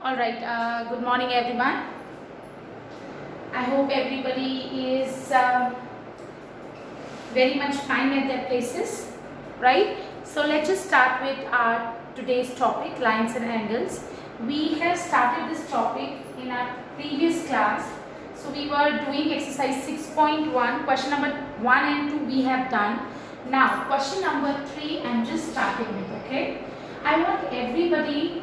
All right. Good morning, everyone. I hope everybody is very much fine at their places, right? So let's just start with our today's topic, lines and angles. We have started this topic in our previous class. So we were doing exercise 6.1, question number 1 and 2 we have done. Now question number 3 I'm just starting with, okay? I want everybody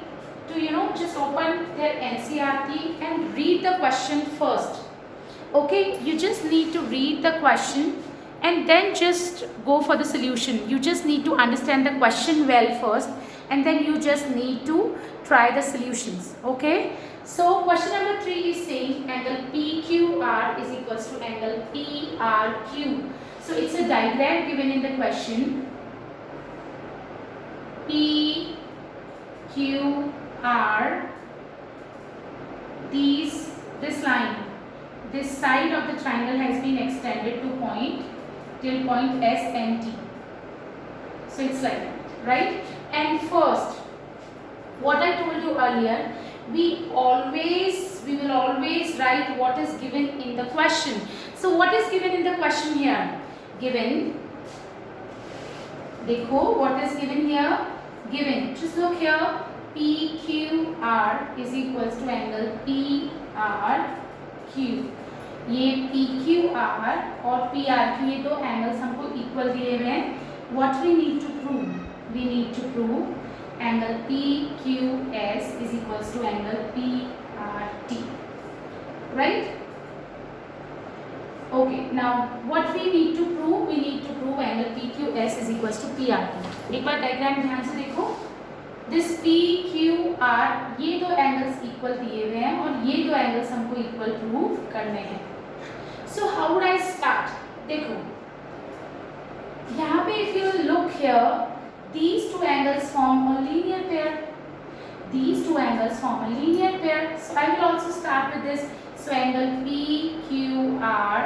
to just open their NCERT and read the question first. Okay, you just need to read the question and then just go for the solution. You just need to understand the question well first and then you just need to try the solutions. Okay, so question number 3 is saying angle PQR is equals to angle PRQ. So it's a diagram given in the question. PQR, this line, this side of the triangle has been extended to till point S and T. So it's like that, right? And first, what I told you earlier, we will always write what is given in the question. So what is given in the question here? Given, देखो what is given here? Given, just look here, PQR is equals to angle PRQ. ये PQR और PRQ ये दो angles हमको equal दिए हुए हैं. What we need to prove? We need to prove angle PQS is equals to angle PRT. Right? Okay. Now what we need to prove? We need to prove angle PQS is equals to PRT. एक बार diagram ध्यान से देखो. This PQR ये दो angles equal दिए हुए हैं और ये दो एंगल्स हमको इक्वल प्रूव करने हैं. So how would I start? देखो यहाँ पे if you look here, these two angles form a linear pair. These two angles form a linear pair. So I will also start with this. So angle PQR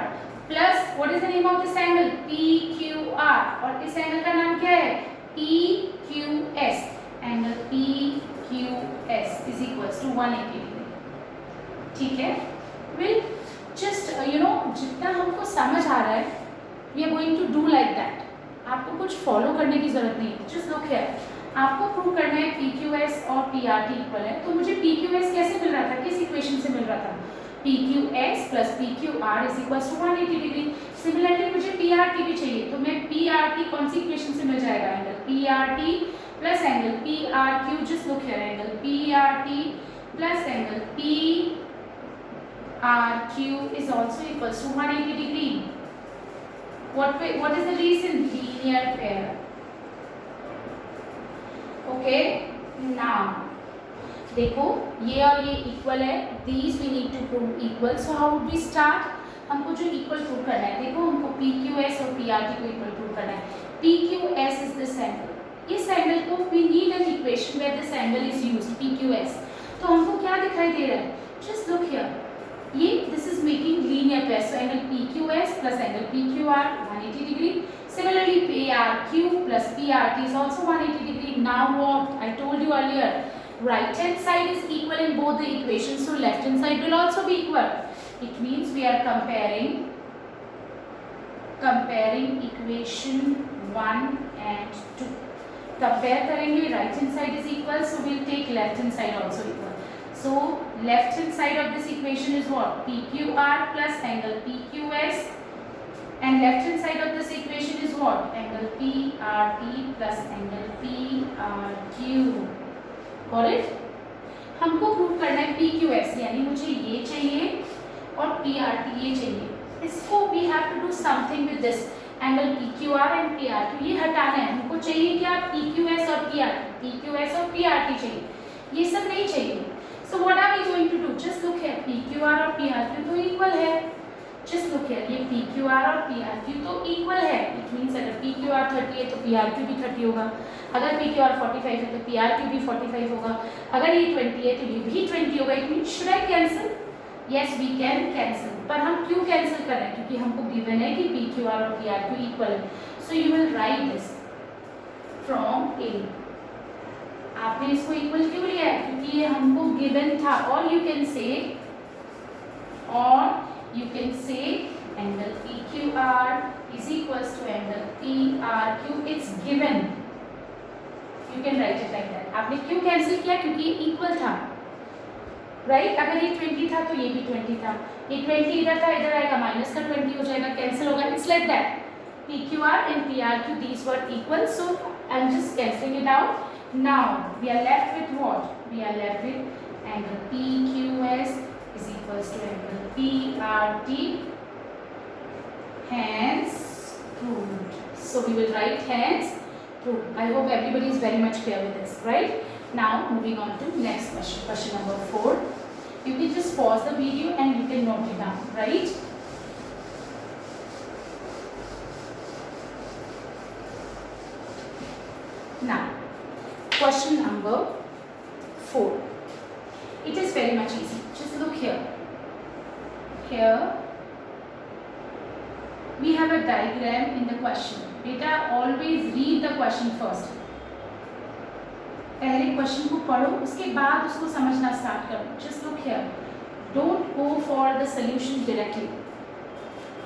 plus what is the name of this angle? PQR. और इस angle का नाम क्या है? PQS. Angle PQS is equals to 180 degree. ठीक है? Well, just जितना हमको समझ आ रहा है, we are going to do like that. आपको कुछ फॉलो करने की जरूरत नहीं है. Just look here. आपको प्रूव करना है PQS और PRT इक्वल है. तो मुझे PQS कैसे मिल रहा था? किस इक्वेशन से मिल रहा था? PQS plus PQR is equals to 180 degree. Similarly मुझे PRT भी चाहिए. तो मैं PRT कौन सी इक्वेशन से मिल जाएगा? Angle PRT plus angle PRQ. Just look here, angle PRT plus angle PRQ is also equals to 180 degree. What is the reason? Linear pair. Okay, now देखो ये और ये इक्वल है. These we need to prove equal. So how would we start? हमको जो equal prove करना है, देखो हमको PQS और PRT को इक्वल प्रूव करना है. PQS is this angle. इस एंगल को we need an equation where this angle is used, PQS. तो हमको क्या दिखाई दे रहा है? Just look here. ये this is making linear pair. So angle PQS plus angle PQR 180 degree. Similarly PRQ plus PRT is also 180 degree. Now what? I told you earlier, right hand side is equal in both the equations, so left hand side will also be equal. It means we are comparing equation 1 and 2. Compare करेंगे, right hand side is equal, so we'll take left hand side also equal. So left hand side of this equation is what? PQR plus angle PQS, and left hand side of this equation is what? Angle PRT plus angle PRQ. Got it? हमको prove करना है PQS, यानी मुझे ये चाहिए और PRT ये चाहिए. इसको we have to do something with this angle PQR and PRQ. ये हटाना है. हमको चाहिए क्या? PQS और PRT. PQS और PRT चाहिए. ये सब नहीं चाहिए. So what are we going to do? Just look here. PQR और PRQ तो equal है. Just look here. ये PQR और PRQ तो equal है. It means अगर PQR 30 है तो PRQ भी 30 होगा. अगर PQR 45 है तो PRQ भी 45 होगा. अगर ये 20 है तो ये भी 20 होगा. It means should I cancel? Yes, we can cancel. पर हम क्यों cancel कर रहे हैं? क्योंकि हमको given है कि PQR और PRQ equal है. So you will write this from A. आपने इसको इक्वल क्यों लिया है? क्योंकि ये हमको गिवन था। और you can say angle PQR is equals to angle PRQ. It's given. You can write it like that. आपने क्यों कैंसिल किया? क्योंकि ये इक्वल था, राइट? अगर ये 20 था तो ये भी 20 था, ये 20 इधर था, इधर आएगा माइनस का 20 हो जाएगा, कैंसिल होगा. It's like that. PQR and PRQ, these were equal, so I'm just cancelling it out. Now we are left with what? We are left with angle PQS is equals to angle PRT. Hence proved. So we will write hence proved. I hope everybody is very much clear with this, right? Now moving on to next question. Question number 4. You can just pause the video and you can note it down, right? Now, question number 4. It is very much easy. Just look here. Here we have a diagram in the question. Beta, always read the question first. पहले question को पढ़ो, उसके बाद उसको समझना start करो. Just look here. Don't go for the solution directly.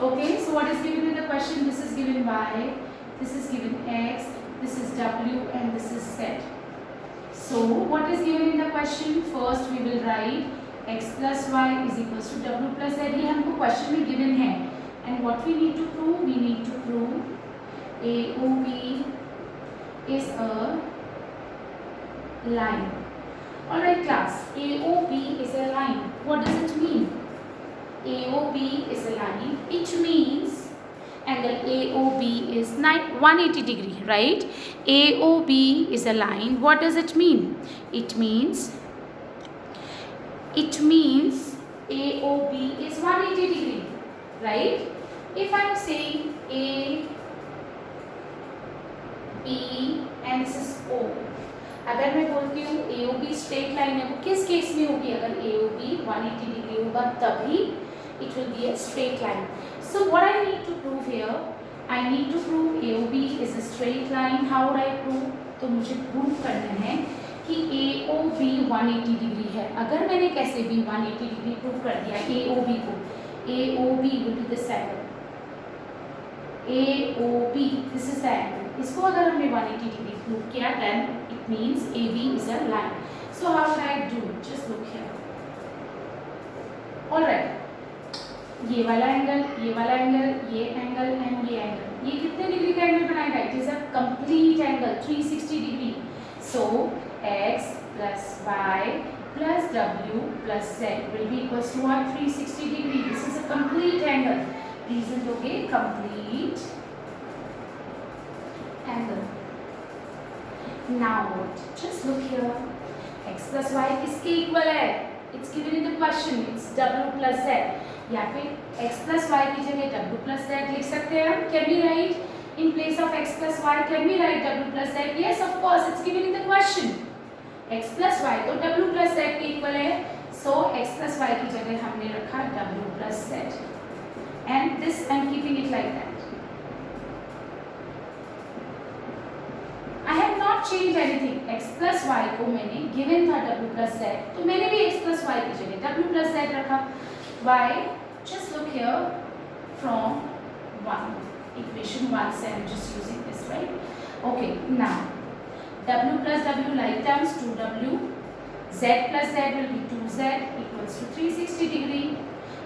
Okay, so what is given in the question? This is given y, this is given x, this is w, and this is z. So what is given in the question? First we will write x plus y is equals to w plus z. ये हमको question में given है. And what we need to prove? We need to prove AOB is a line. Alright class, AOB is a line. What does it mean? AOB is a line. It means angle AOB is 180 degree, right? AOB is a line. What does it mean? It means AOB is 180 degree, right? If I am saying A, B and this is O, अगर मैं बोलती हूँ AOB straight line है, वो किस case में होगी? अगर AOB 180 डिग्री होगा तभी it will be a straight line. So what I need to prove here? I need to prove AOB is a straight line. How would I prove? तो मुझे प्रूव करना है कि AOB 180 डिग्री है. अगर मैंने कैसे भी 180 डिग्री प्रूव कर दिया AOB को, AOB will be this angle. AOB, this is the angle. इसको अगर हमने 180 डिग्री प्रूव किया, then it means AB is a line. So how should I do it? Just look here. All right. ये वाला angle, ये वाला angle, ये angle and ये एंगल, ये कितने डिग्री का एंगल बनाएगा? It is a complete angle 360 degree. So x plus y plus w plus z will be equals to what? 360 degree. This is a complete angle. Reason दोगे complete angle. Now what? Just look here. x plus y किसके equal है? It's given in the question. It's w plus z. या फिर x plus y की जगह w plus z लिख सकते हैं हम. Can we write in place of x plus y? Can we write w plus z? Yes, of course. It's given in the question. x plus y तो w plus z के equal है. So x plus y की जगह हमने रखा w plus z. And this I'm keeping it like that. I have not changed anything. x plus y को मैंने given था w plus z, तो मैंने भी x plus y की जगह w plus z रखा. Why? Just look here from 1. Equation 1 से I'm just using this, right? Okay, now w plus w like terms 2w, z plus z will be 2z equals to 360 degree.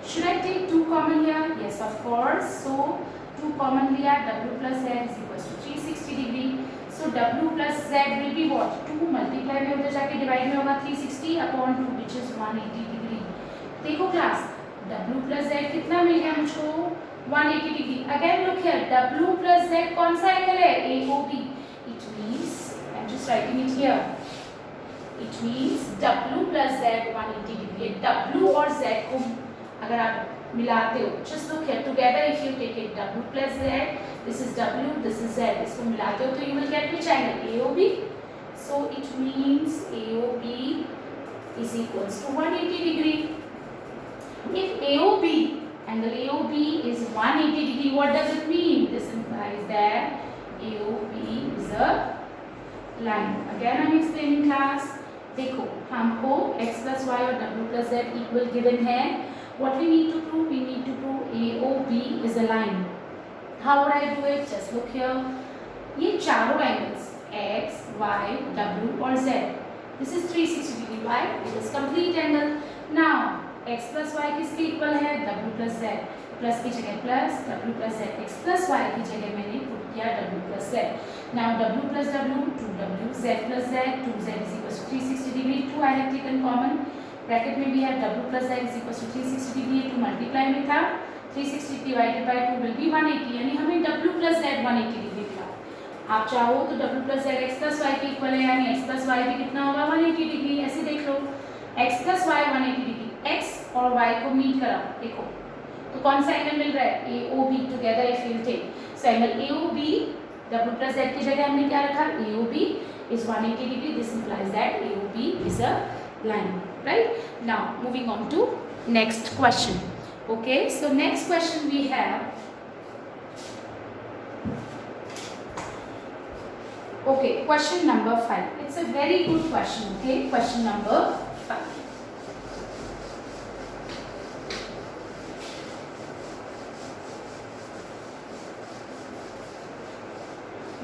Should I take 2 common here? Yes, of course. So 2 common लिया, w plus z is equals to 360 degree. So w plus z will be what? 2 multiply में उधर जाके divide में होगा 360 upon 2 which is 180 degree. देखो class, w plus z कितना मिल गया मुझको? 180 degree. Again look here, w plus z कौन सा एंगल है? AOB. It means, I'm just writing it here. It means w plus z 180 degree. w और z को अगर आप मिलाते हो, just look here together. If you take it w plus z, this is w, this is z, इसको मिलाते हो तो you will get which angle? AOB. So it means AOB is equals to 180 degree. If AOB, angle AOB is 180 degree, what does it mean? This implies that AOB is line. Again I am explaining class. देखो हमको x plus y और w plus z equal given है. What we need to prove? We need to prove AOB is a line. How would I do it? Just look here. ये चारों angles x, y, w और z. This is 360 degree. Why? It is complete angle. Now x plus y किसके equal है? w plus z. Plus की जगह plus, w plus z. x plus y की जगह मैंने पुट किया w plus z. Now w plus w 2w, z plus z 2z is equals to 360 degree. 2 I have taken common. Bracket में भी है w plus z is equals to 360 degree. 2 multiply में था 360 divided by 2 will be 180. यानी हमें w plus z 180 degree मिला. आप चाहो तो w plus z x plus y के इक्वल है, यानी x plus y भी कितना होगा 180 डिग्री. ऐसे देख लो x plus y 180 degree. x और y को मीट करा देखो तो कौन सा एंगल मिल रहा है? AOB. Together if we take so angle AOB w plus z की जगह हमने क्या रखा? AOB is 180 degree. This implies that AOB is a line. Right? Now moving on to next question. Okay, so next question we have. Okay, question number 5. It's a very good question. Okay, question number 5.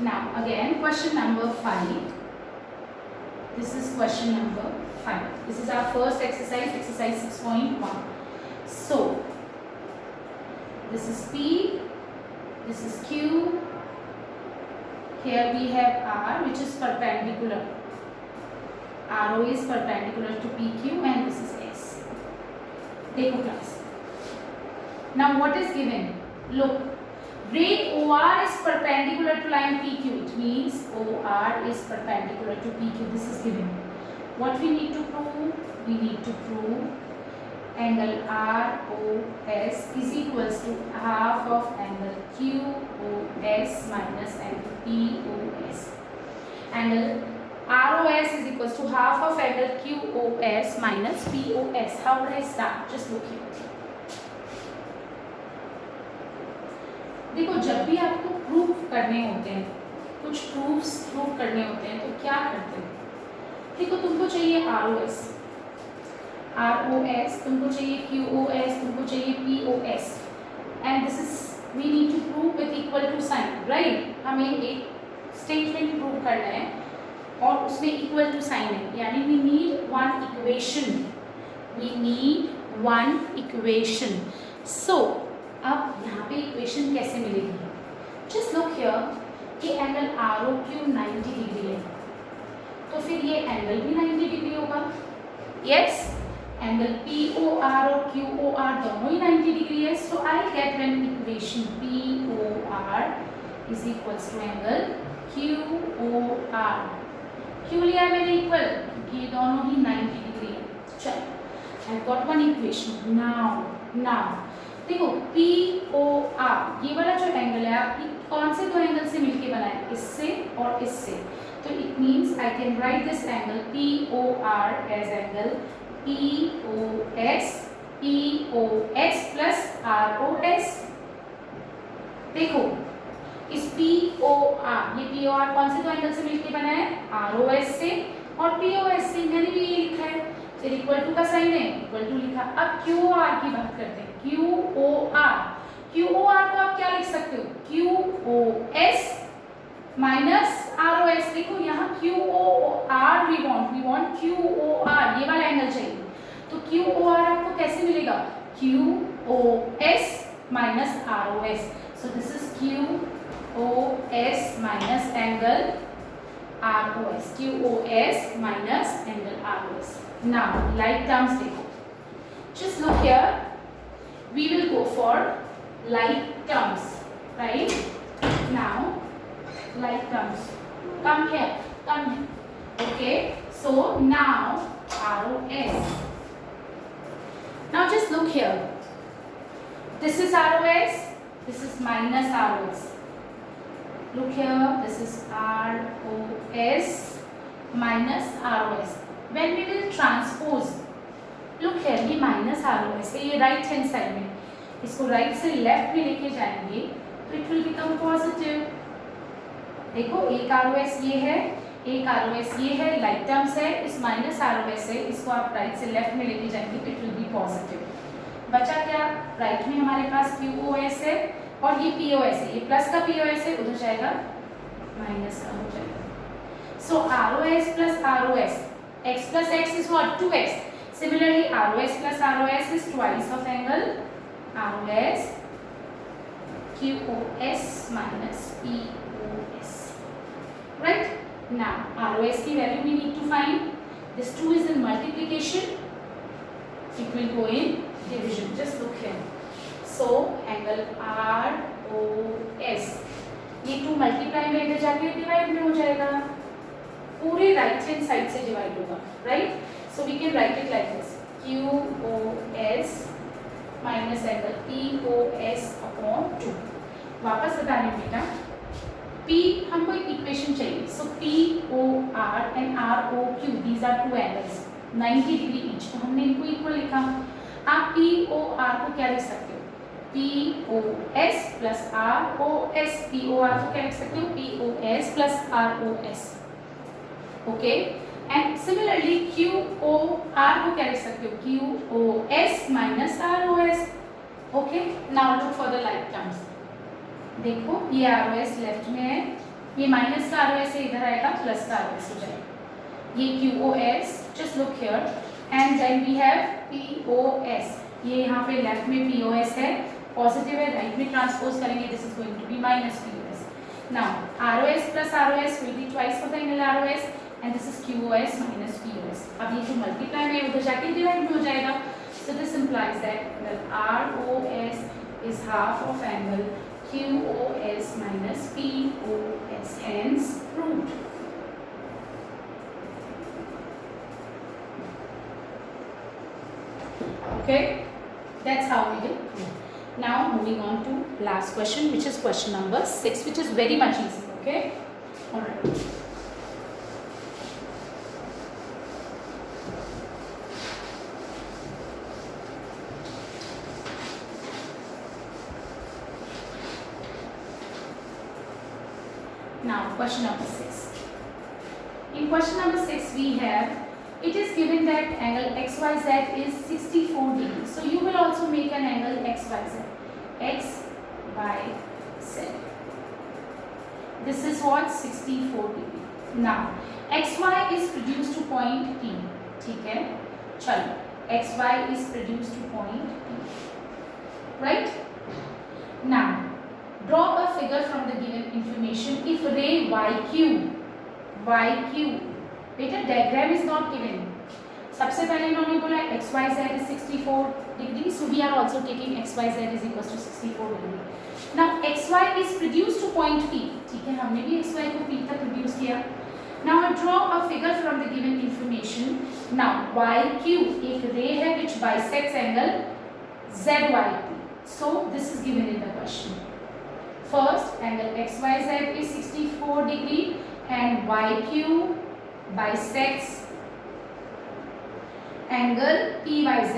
Now again question number 5. This is question number 5. This is our first exercise, exercise 6.1. So this is P, this is Q, here we have R which is perpendicular. RO is perpendicular to PQ and this is S. देखो class. Now what is given? Look. Ray OR is perpendicular to line PQ. It means OR is perpendicular to PQ. This is given. What we need to prove? We need to prove angle ROS is equals to half of angle QOS minus angle POS. Angle ROS is equals to half of angle QOS minus POS. How would I start? Just look here. देखो जब भी आपको proof करने होते हैं, कुछ proofs proof करने होते हैं तो क्या करते हैं? देखो तुमको चाहिए ROS, तुमको चाहिए QOS, तुमको चाहिए POS and this is we need to prove with equal to sign. Right? हमें एक स्टेटमेंट प्रूव करना है और उसमें इक्वल टू साइन है, यानी we need one equation. So अब यहाँ पे इक्वेशन कैसे मिलेगी? जस्ट लुक हियर कि एंगल ROQ 90 डिग्री है तो फिर ये एंगल भी 90 डिग्री होगा. यस, एंगल POR और QOR दोनों ही 90 डिग्री है. So I get one equation POR is equals to angle QOR. क्यों लिया मैंने इक्वल? क्योंकि ये दोनों ही 90 डिग्री है. चलो I got one equation. Now देखो POR ये वाला जो एंगल है आप कौन से दो एंगल से मिलके बना है? इससे और इससे. तो it means I can write this angle POR as angle POS plus ROS. देखो इस POR ये POR कौन से दो एंगल से मिलके बना है? ROS से और POS से. मैंने भी ये लिखा है, फिर इक्वल टू का साइन है, इक्वल टू लिखा. अब QOR की बात करते हैं. QOR को आप क्या लिख सकते हो? QOS minus ROS. देखो यहाँ QOR वी वांट QOR, ये वाला एंगल चाहिए. तो QOR आपको कैसे मिलेगा? QOS minus ROS. So this is QOS minus angle ROS. QOS minus angle ROS. Now like terms देखो. Just look here. We will go for like terms, right? Now, like terms. Come here. Okay. So now ROS. Now just look here. This is ROS. This is minus ROS. Look here. This is ROS minus ROS. When we will transpose. Look here, ये minus ROS है, ये right hand side में. इसको right से left में लेके जाएंगे तो इट विल बिकम पॉजिटिव. देखो एक ROS ये है, एक ROS ये है, लाइक टर्म्स है, इस माइनस ROS है, इसको आप राइट से लेफ्ट में लेके जाएंगे तो इट विल बी पॉजिटिव। बचा क्या, राइट में हमारे पास QoS है और ये POS है, ये प्लस का POS है, उधर जाएगा माइनस का हो जाएगा। सो ROS plus ROS, x plus x is what, 2x. Similarly ROS plus ROS is twice of angle ROS QoS minus POS. Right? Now ROS की value we need to find. This 2 is in multiplication. It will go in division. Just look here. So angle ROS, ये 2 multiply में इधर जाके divide में हो जाएगा, पूरे right hand side से डिवाइड होगा, right? So we can write it like this, QoS minus angle POS upon 2। वापस बता रही हूँ बेटा, P हमको एक इक्वेशन चाहिए, so POR and ROQ these are 2 angles 90 degree each, तो हमने इनको इक्वल लिखा। आप POR को क्या लिख सकते हो, POS प्लस ROS, POR को क्या लिख सकते हो, POS plus ROS, okay. And similarly QOR को क्या लिख सकते हो, QoS minus ROS, okay. Now look for the like terms, देखो ये ROS लेफ्ट में है, ये माइनस का ROS है, इधर आएगा प्लस का ROS हो जाएगा, ये QoS, just look here, and then we have POS, ये यहाँ पे लेफ्ट में POS है, पॉजिटिव है, राइट में ट्रांसपोज करेंगे, this is going to be minus POS। Now ROS plus ROS will be twice of the angle ROS and this is QoS minus POS। अब ये जो मल्टीप्लाई में उधर जाके डिवाइड में हो जाएगा, so this implies that ROS is half of angle QoS minus POS, hence proved। Okay, that's how we will prove। Now moving on to last question, which is question number 6, which is very much easy, okay? All right. Now question number 6. In question number 6 we have, it is given that angle XYZ is 64 degrees. So you will also make an angle XYZ. XYZ. This is what, 64 degree. Now XY is produced to point P. ठीक है, चलो XY is produced to point P. Right? Now draw a figure from the given information if ray YQ, बेटा diagram is not given. सबसे पहले इन्होंने बोला XYZ is 64 degree, so we are also taking XYZ is equals to 64 degree. Now XY is produced to point P, ठीक है, हमने भी XY को P तक प्रोड्यूस किया। Now draw a figure from the given information. Now YQ एक रे है which bisects angle ZYP, so this is given in the question. First angle XYZ is 64 degree and YQ bisects angle PYZ.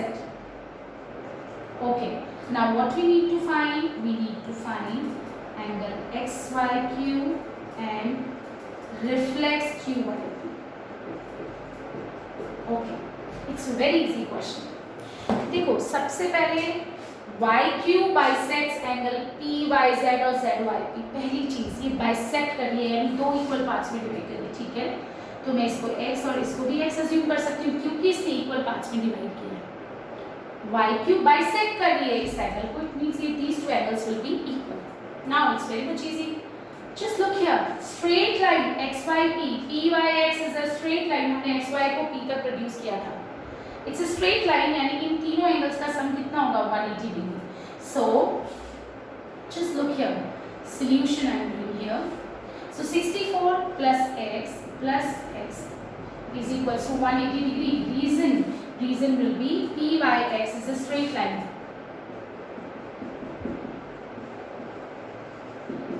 Okay, now what we need to find? We need to find angle XYQ and reflex QYP. Okay, it's a very easy question. देखो सबसे पहले YQ bisects angle PYZ और ZYP, पहली चीज ये bisect करिए, यानी दो इक्वल पार्ट्स में डिवाइड करिए, ठीक है। तो मैं इसको x और इसको भी x अज्यूम कर सकती हूँ क्योंकि इसने इक्वल पार्ट्स में डिवाइड किया है। YQ बाइसेक्ट करिए इस एंगल को, इट मींस ये these two angles will be equal. Now it's very much easy. Just look here, straight line XYP, PYX is a straight line, हमने XY को P तक प्रोड्यूस किया था। It's a straight line, यानी इन तीनों angles का सम कितना होगा, 180 degree. So just look here, solution I am doing here. So 64 plus x is equals to 180 degree. Reason will be PYX is a straight line.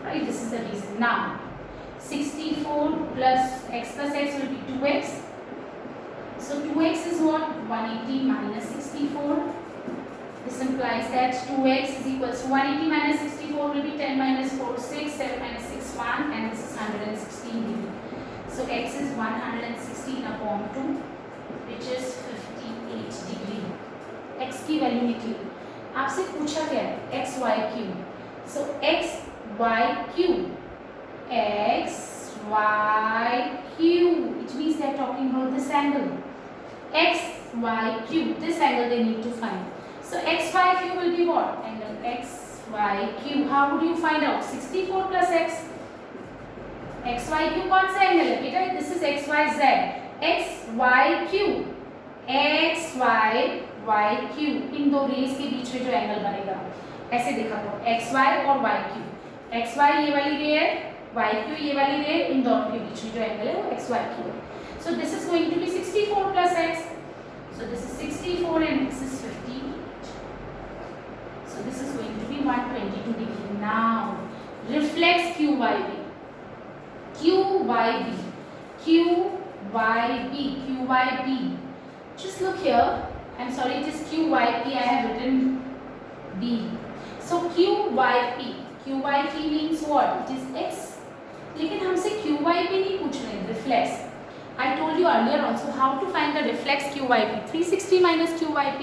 Right, this is the reason. Now 64 plus x will be 2x. So 2x is what? 180 minus 64. This implies that 2x is equals to 180 minus 64 will be 10 minus 4, 6, 7 minus 6, 1, and this is 116 degree. So x is 116 upon 2 which is 58 degree. x की value निकली. आपसे पूछा क्या है? x y q. So x y q, x y q, which means they are talking about this angle. x y q, this angle they need to find. So x y q will be what? Angle x y q. How would you find out? 64 plus x. x y q कौन सा angle है बेटा? This is x y z. x y q, x y y q, इन दो race के बीच में जो angle बनेगा ऐसे देखा करो, x y और y q. x y ये वाली रे है, y q ये वाली रे, इन दोनों के बीच में जो एंगल है वो x y q है. So this is going to be 64 plus x. So this is 64 and this is 58. So this is going to be 122 degree. Now reflex QYB. QYB. QYB. QYB. Just look here. I'm sorry, it is QYP. I have written B. So QYP. QYP means what? It is x. लेकिन हमसे QYP नहीं पूछ रहे. Reflex. I told you earlier also how to find the reflex QYP. 360 minus QYP.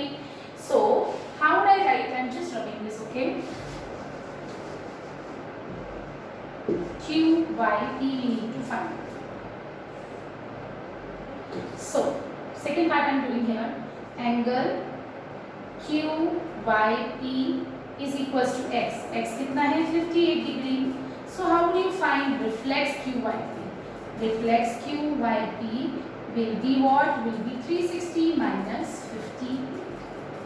So how would I write? I'm just rubbing this, okay? QYP we need to find. So second part I'm doing here. Angle QYP is equals to x. X कितना है? 58 degree. So how do you find reflex QYP? Reflex QYP will be what? Will be 360 minus 50,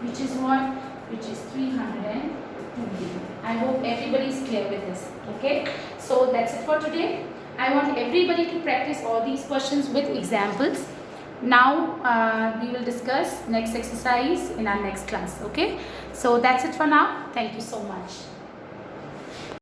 which is what? Which is 302 degree. I hope everybody is clear with this. Okay. So that's it for today. I want everybody to practice all these questions with examples. Now we will discuss next exercise in our next class. Okay. So that's it for now. Thank you so much.